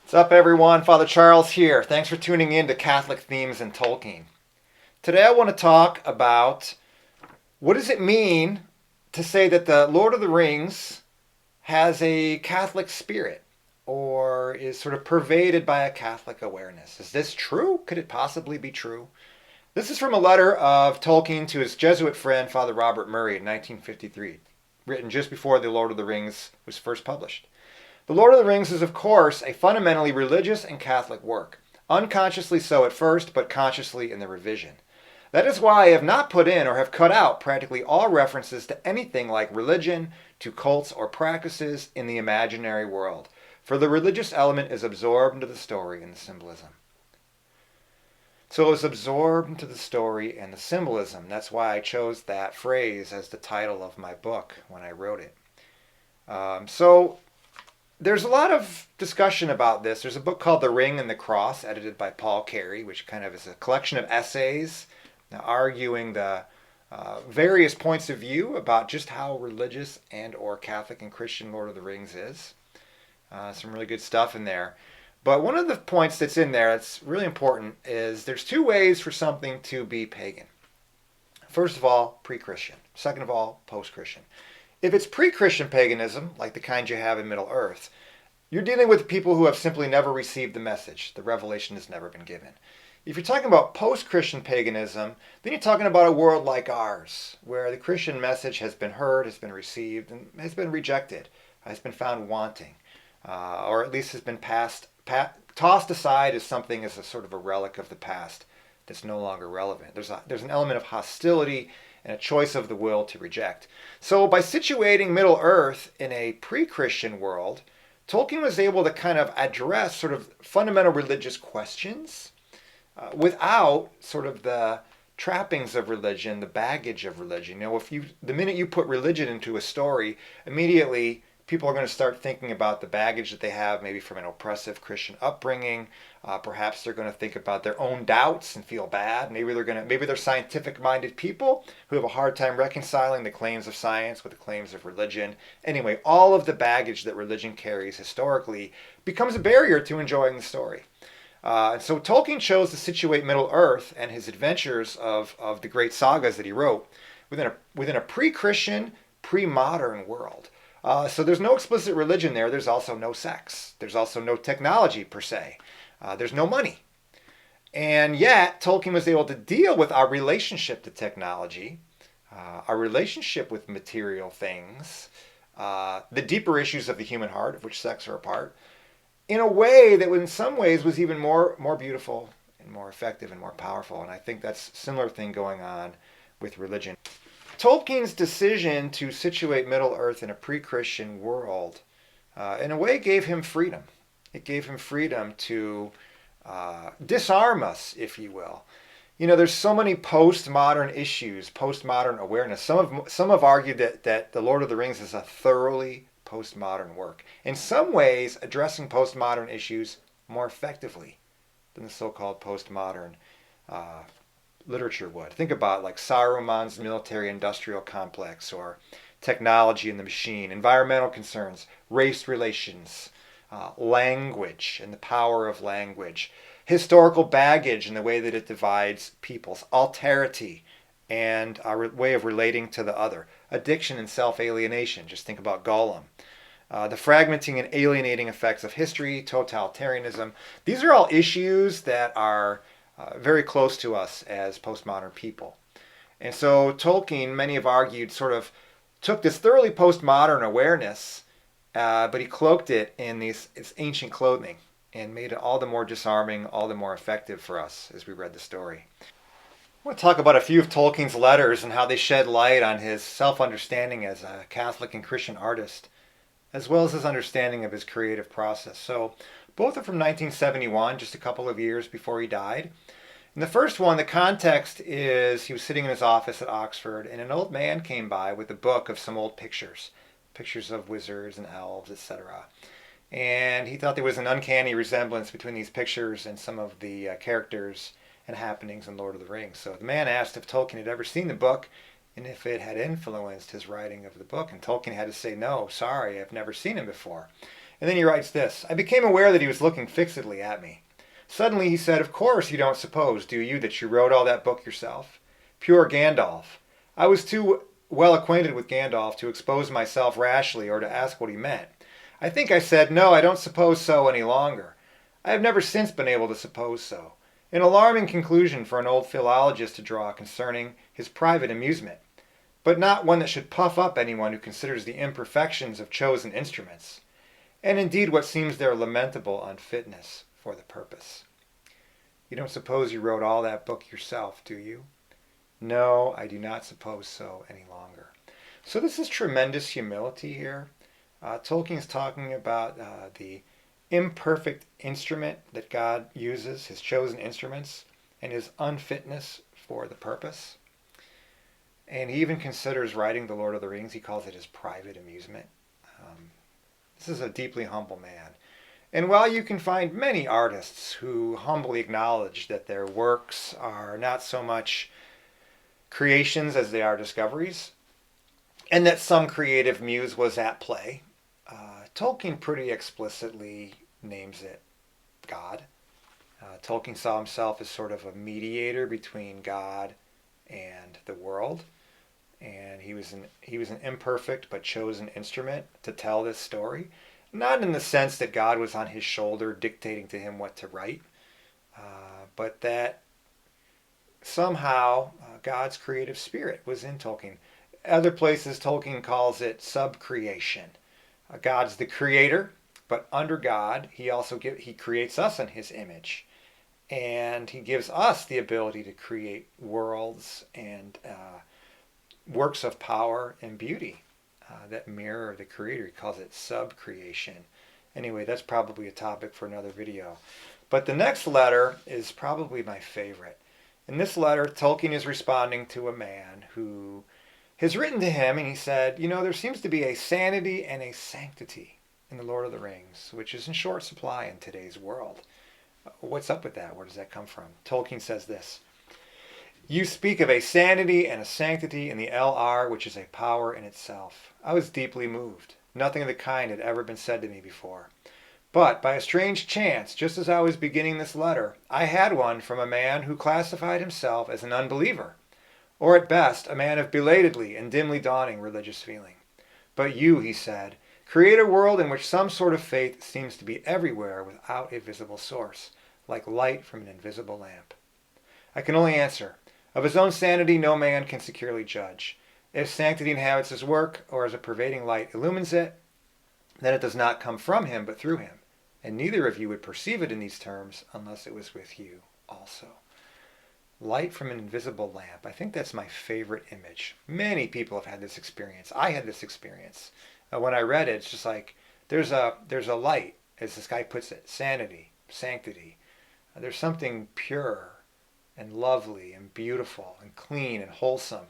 What's up, everyone? Father Charles here. Thanks for tuning in to Catholic Themes in Tolkien. Today I want to talk about what does it mean to say that the Lord of the Rings has a Catholic spirit or is sort of pervaded by a Catholic awareness. Is this true? Could it possibly be true? This is from a letter of Tolkien to his Jesuit friend, Father Robert Murray, in 1953, written just before The Lord of the Rings was first published. The Lord of the Rings is, of course, a fundamentally religious and Catholic work. Unconsciously so at first, but consciously in the revision. That is why I have not put in or have cut out practically all references to anything like religion, to cults or practices in the imaginary world, for the religious element is absorbed into the story and the symbolism. So it was absorbed into the story and the symbolism. That's why I chose that phrase as the title of my book when I wrote it. There's a lot of discussion about this. There's a book called The Ring and the Cross, edited by Paul Carey, which kind of is a collection of essays arguing the various points of view about just how religious and or Catholic and Christian Lord of the Rings is. Some really good stuff in there. But one of the points that's in there that's really important is there's two ways for something to be pagan. First of all, pre-Christian. Second of all, post-Christian. If it's pre-Christian paganism, like the kind you have in Middle Earth, you're dealing with people who have simply never received the message. The revelation has never been given. If you're talking about post-Christian paganism, then you're talking about a world like ours, where the Christian message has been heard, has been received, and has been rejected, has been found wanting, or at least has been tossed aside as something as a sort of a relic of the past that's no longer relevant. There's an element of hostility and a choice of the will to reject. So by situating Middle Earth in a pre-Christian world, Tolkien was able to kind of address sort of fundamental religious questions without sort of the trappings of religion, the baggage of religion. The minute you put religion into a story, immediately people are going to start thinking about the baggage that they have, maybe from an oppressive Christian upbringing. Perhaps they're going to think about their own doubts and feel bad. Maybe they're scientific-minded people who have a hard time reconciling the claims of science with the claims of religion. Anyway, all of the baggage that religion carries historically becomes a barrier to enjoying the story. And so Tolkien chose to situate Middle Earth and his adventures of the great sagas that he wrote within a pre-Christian, pre-modern world. So there's no explicit religion there. There's also no sex. There's also no technology per se. There's no money. And yet, Tolkien was able to deal with our relationship to technology, our relationship with material things, the deeper issues of the human heart, of which sex are a part, in a way that in some ways was even more beautiful and more effective and more powerful. And I think that's a similar thing going on with religion. Tolkien's decision to situate Middle Earth in a pre-Christian world, in a way, gave him freedom. It gave him freedom to disarm us, if you will. There's so many postmodern issues, postmodern awareness. Some have argued that The Lord of the Rings is a thoroughly postmodern work. In some ways, addressing postmodern issues more effectively than the so-called postmodern literature would. Think about like Saruman's military-industrial complex, or technology and the machine, environmental concerns, race relations, language and the power of language, historical baggage and the way that it divides peoples, alterity and our way of relating to the other, addiction and self-alienation. Just think about Gollum. The fragmenting and alienating effects of history, totalitarianism. These are all issues that are very close to us as postmodern people. And so Tolkien, many have argued, sort of took this thoroughly postmodern awareness, but he cloaked it in its ancient clothing and made it all the more disarming, all the more effective for us as we read the story. I want to talk about a few of Tolkien's letters and how they shed light on his self-understanding as a Catholic and Christian artist, as well as his understanding of his creative process. So both are from 1971, just a couple of years before he died. In the first one, the context is he was sitting in his office at Oxford, and an old man came by with a book of some old pictures of wizards and elves, etc. And he thought there was an uncanny resemblance between these pictures and some of the characters and happenings in Lord of the Rings. So the man asked if Tolkien had ever seen the book and if it had influenced his writing of the book. And Tolkien had to say, no, sorry, I've never seen him before. And then he writes this: I became aware that he was looking fixedly at me. Suddenly he said, "Of course you don't suppose, do you, that you wrote all that book yourself? Pure Gandalf." I was too well acquainted with Gandalf to expose myself rashly or to ask what he meant. I think I said, "No, I don't suppose so any longer." I have never since been able to suppose so. An alarming conclusion for an old philologist to draw concerning his private amusement, but not one that should puff up anyone who considers the imperfections of chosen instruments, and indeed what seems their lamentable unfitness for the purpose. You don't suppose you wrote all that book yourself, do you? No, I do not suppose so any longer. So this is tremendous humility here. Tolkien is talking about the imperfect instrument that God uses, his chosen instruments, and his unfitness for the purpose. And he even considers writing The Lord of the Rings, he calls it his private amusement. This is a deeply humble man. And while you can find many artists who humbly acknowledge that their works are not so much creations as they are discoveries, and that some creative muse was at play, Tolkien pretty explicitly names it God. Tolkien saw himself as sort of a mediator between God and the world, and he was an imperfect but chosen instrument to tell this story. Not in the sense that God was on his shoulder dictating to him what to write, but that somehow God's creative spirit was in Tolkien. Other places Tolkien calls it subcreation. God's the creator, but under God, he creates us in his image. And he gives us the ability to create worlds and works of power and beauty that mirror the creator. He calls it subcreation. Anyway, that's probably a topic for another video. But the next letter is probably my favorite. In this letter, Tolkien is responding to a man who has written to him, and he said, you know, there seems to be a sanity and a sanctity in The Lord of the Rings, which is in short supply in today's world. What's up with that? Where does that come from? Tolkien says this: you speak of a sanity and a sanctity in the LR, which is a power in itself. I was deeply moved. Nothing of the kind had ever been said to me before. But by a strange chance, just as I was beginning this letter, I had one from a man who classified himself as an unbeliever, or at best, a man of belatedly and dimly dawning religious feeling. But you, he said, create a world in which some sort of faith seems to be everywhere without a visible source, like light from an invisible lamp. I can only answer, of his own sanity no man can securely judge. If sanctity inhabits his work, or as a pervading light illumines it, then it does not come from him but through him, and neither of you would perceive it in these terms unless it was with you also. Light from an invisible lamp. I think that's my favorite image. Many people have had this experience. I had this experience. When I read it, it's just like there's a light, as this guy puts it, sanity, sanctity. There's something pure and lovely and beautiful and clean and wholesome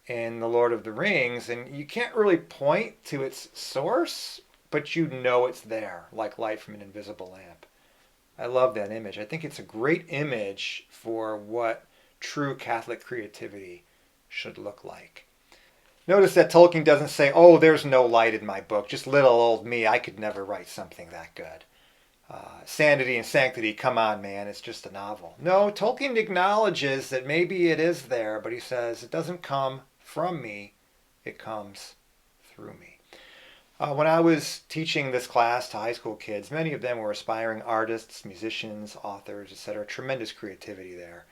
in The Lord of the Rings, and you can't really point to its source, but you know it's there, like light from an invisible lamp. I love that image. I think it's a great image for what true Catholic creativity should look like. Notice that Tolkien doesn't say, oh, there's no light in my book, just little old me, I could never write something that good. Sanity and sanctity, come on, man, it's just a novel. No, Tolkien acknowledges that maybe it is there, but he says it doesn't come from me, it comes through me. When I was teaching this class to high school kids, many of them were aspiring artists, musicians, authors, etc. Tremendous creativity there.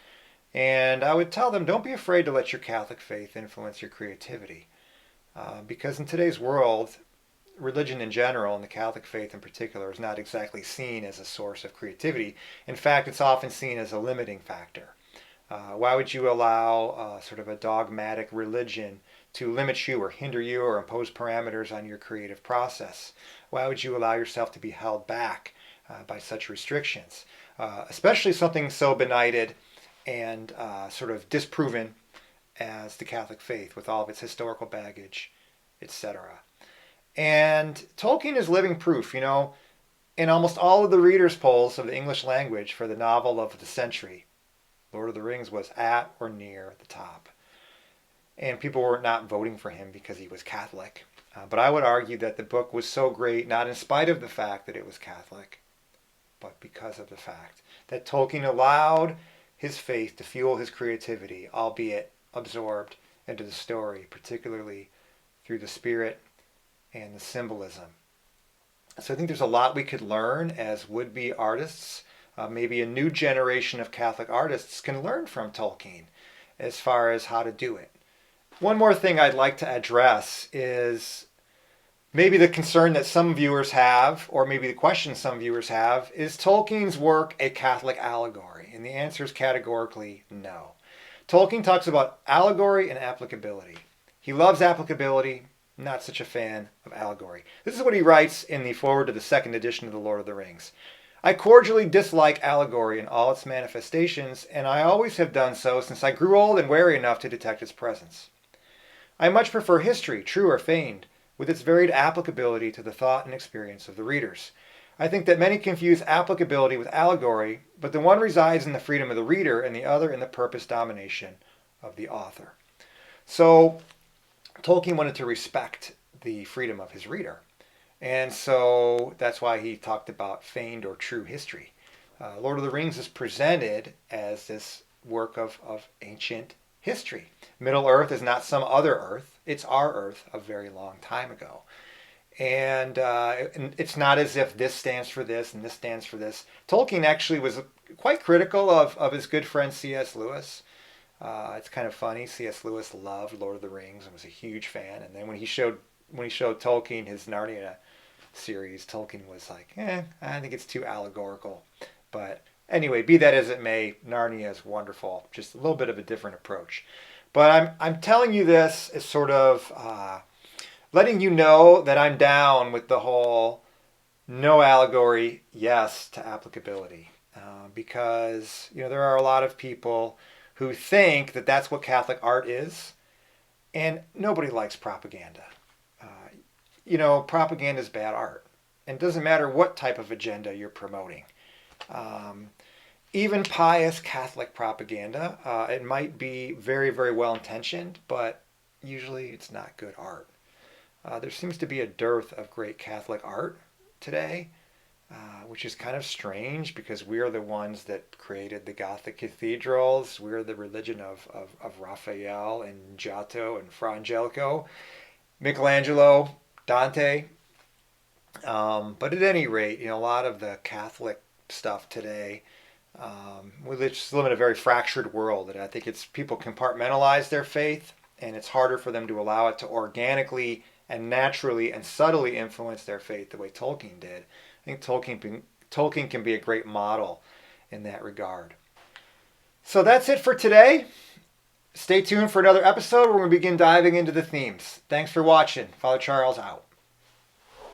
And I would tell them, don't be afraid to let your Catholic faith influence your creativity. Because in today's world, religion in general, and the Catholic faith in particular, is not exactly seen as a source of creativity. In fact, it's often seen as a limiting factor. Why would you allow sort of a dogmatic religion to limit you or hinder you or impose parameters on your creative process? Why would you allow yourself to be held back by such restrictions? Especially something so benighted and sort of disproven as the Catholic faith with all of its historical baggage, etc. And Tolkien is living proof, you know, in almost all of the readers' polls of the English language for the novel of the century, Lord of the Rings was at or near the top. And people were not voting for him because he was Catholic. But I would argue that the book was so great, not in spite of the fact that it was Catholic, but because of the fact that Tolkien allowed his faith to fuel his creativity, albeit absorbed into the story, particularly through the spirit and the symbolism. So I think there's a lot we could learn as would-be artists. Maybe a new generation of Catholic artists can learn from Tolkien as far as how to do it. One more thing I'd like to address is maybe the concern that some viewers have, or maybe the question some viewers have, is Tolkien's work a Catholic allegory? And the answer is categorically no. Tolkien talks about allegory and applicability. He loves applicability, not such a fan of allegory. This is what he writes in the foreword to the second edition of The Lord of the Rings. I cordially dislike allegory in all its manifestations, and I always have done so since I grew old and wary enough to detect its presence. I much prefer history, true or feigned, with its varied applicability to the thought and experience of the readers. I think that many confuse applicability with allegory, but the one resides in the freedom of the reader and the other in the purpose domination of the author. So Tolkien wanted to respect the freedom of his reader. And so that's why he talked about feigned or true history. Lord of the Rings is presented as this work of ancient history. Middle Earth is not some other Earth. It's our Earth a very long time ago. And it's not as if this stands for this and this stands for this. Tolkien actually was quite critical of his good friend C.S. Lewis. It's kind of funny. C.S. Lewis loved Lord of the Rings and was a huge fan. And then when he showed Tolkien his Narnia series, Tolkien was like, I think it's too allegorical. But anyway, be that as it may, Narnia is wonderful. Just a little bit of a different approach. But I'm telling you this as sort of letting you know that I'm down with the whole no allegory, yes to applicability. Because there are a lot of people who think that that's what Catholic art is, and nobody likes propaganda. Propaganda is bad art, and it doesn't matter what type of agenda you're promoting. Even pious Catholic propaganda, it might be very, very well intentioned, but usually it's not good art. There seems to be a dearth of great Catholic art today, which is kind of strange because we are the ones that created the Gothic cathedrals. We're the religion of Raphael and Giotto and Fra Angelico, Michelangelo, Dante. But at any rate, a lot of the Catholic stuff today, we just live in a very fractured world, and I think it's people compartmentalize their faith, and it's harder for them to allow it to organically and naturally and subtly influence their faith the way Tolkien did. I think Tolkien can be a great model in that regard. So that's it for today. Stay tuned for another episode where we begin diving into the themes. Thanks for watching. Father Charles out.